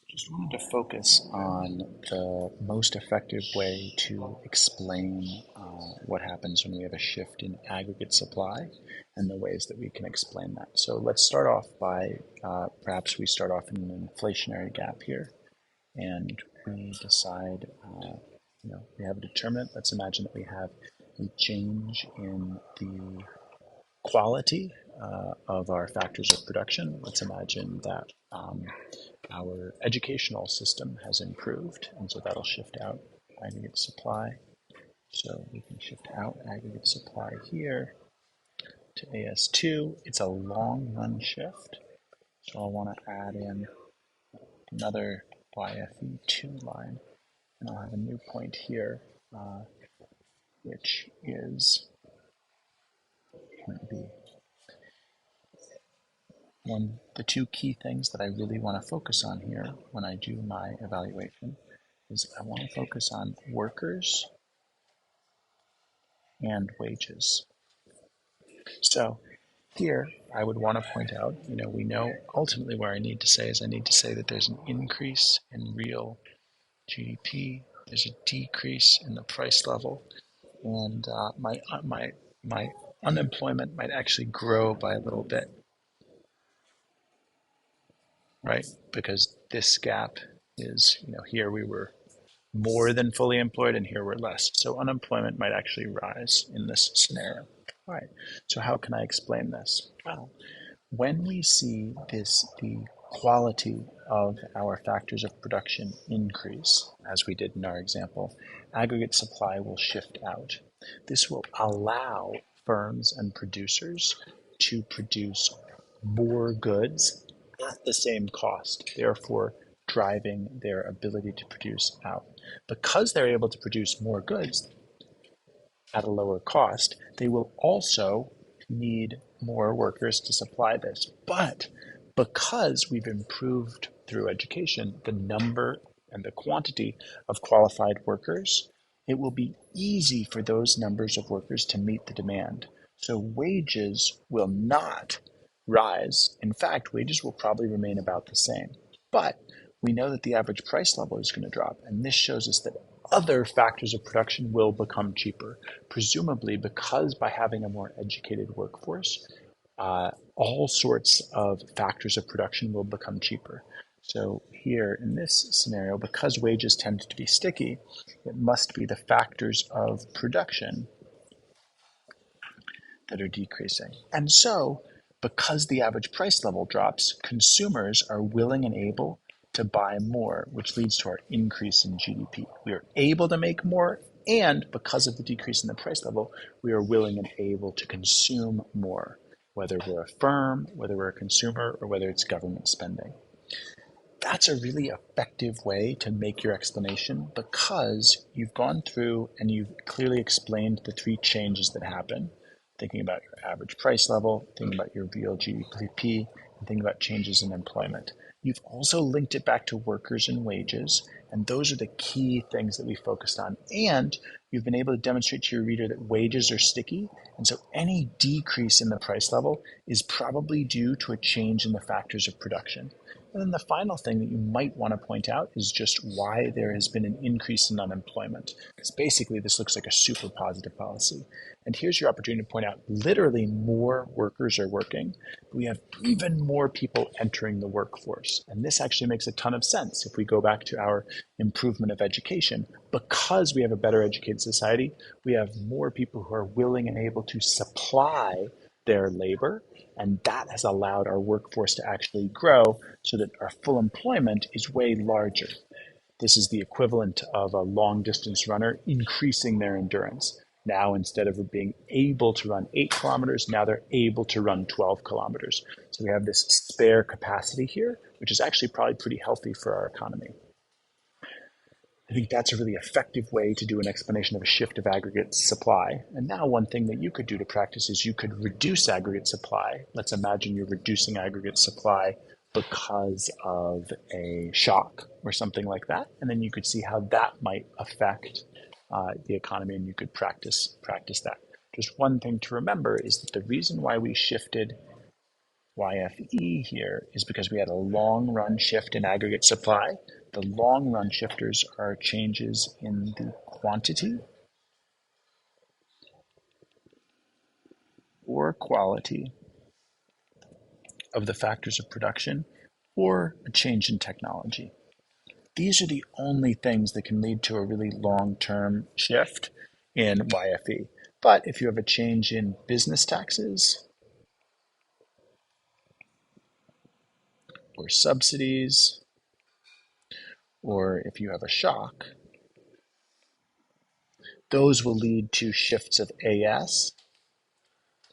Just wanted to focus on the most effective way to explain what happens when we have a shift in aggregate supply and the ways that we can explain that. So let's start off by perhaps we start off in an inflationary gap here and we decide, we have a determinant. Let's imagine that we have a change in the quality of our factors of production. Let's imagine that our educational system has improved, and so that'll shift out aggregate supply. So we can shift out aggregate supply here to AS2. It's a long run shift, so I'll want to add in another YFE2 line, and I'll have a new point here, which is point B. The two key things that I really want to focus on here when I do my evaluation is I want to focus on workers and wages. So here I would want to point out, we know ultimately where I need to say is I need to say that there's an increase in real GDP, there's a decrease in the price level, and my unemployment might actually grow by a little bit, right? Because this gap is, here we were more than fully employed and here we're less. So unemployment might actually rise in this scenario. All right, so how can I explain this? Well, when we see the quality of our factors of production increase, as we did in our example, aggregate supply will shift out. This will allow firms and producers to produce more goods at the same cost, therefore driving their ability to produce out. Because they're able to produce more goods at a lower cost, they will also need more workers to supply this. But because we've improved through education the number and the quantity of qualified workers, it will be easy for those numbers of workers to meet the demand. So wages will not rise. In fact, wages will probably remain about the same. But we know that the average price level is going to drop, and this shows us that other factors of production will become cheaper, presumably because by having a more educated workforce, all sorts of factors of production will become cheaper. So here in this scenario, because wages tend to be sticky, it must be the factors of production that are decreasing. And so, because the average price level drops, consumers are willing and able to buy more, which leads to our increase in GDP. We are able to make more, and because of the decrease in the price level, we are willing and able to consume more, whether we're a firm, whether we're a consumer, or whether it's government spending. That's a really effective way to make your explanation because you've gone through and you've clearly explained the three changes that happen. Thinking about your average price level, thinking about your real GDP, and thinking about changes in employment. You've also linked it back to workers and wages, and those are the key things that we focused on. And you've been able to demonstrate to your reader that wages are sticky, and so any decrease in the price level is probably due to a change in the factors of production. And then the final thing that you might want to point out is just why there has been an increase in unemployment. Because basically this looks like a super positive policy. And here's your opportunity to point out literally more workers are working. We have even more people entering the workforce. And this actually makes a ton of sense if we go back to our improvement of education. Because we have a better educated society, we have more people who are willing and able to supply their labor, and that has allowed our workforce to actually grow so that our full employment is way larger. This is the equivalent of a long distance runner increasing their endurance. Now, instead of being able to run 8 kilometers, now they're able to run 12 kilometers. So we have this spare capacity here, which is actually probably pretty healthy for our economy. I think that's a really effective way to do an explanation of a shift of aggregate supply. And now one thing that you could do to practice is you could reduce aggregate supply. Let's imagine you're reducing aggregate supply because of a shock or something like that. And then you could see how that might affect the economy, and you could practice that. Just one thing to remember is that the reason why we shifted YFE here is because we had a long run shift in aggregate supply. The long run shifters are changes in the quantity or quality of the factors of production or a change in technology. These are the only things that can lead to a really long-term shift in YFE. But if you have a change in business taxes or subsidies, or if you have a shock, those will lead to shifts of AS,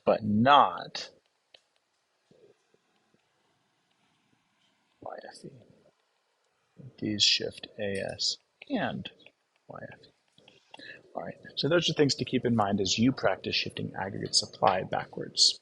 but not YFE. These shift AS and YFE. All right, so those are things to keep in mind as you practice shifting aggregate supply backwards.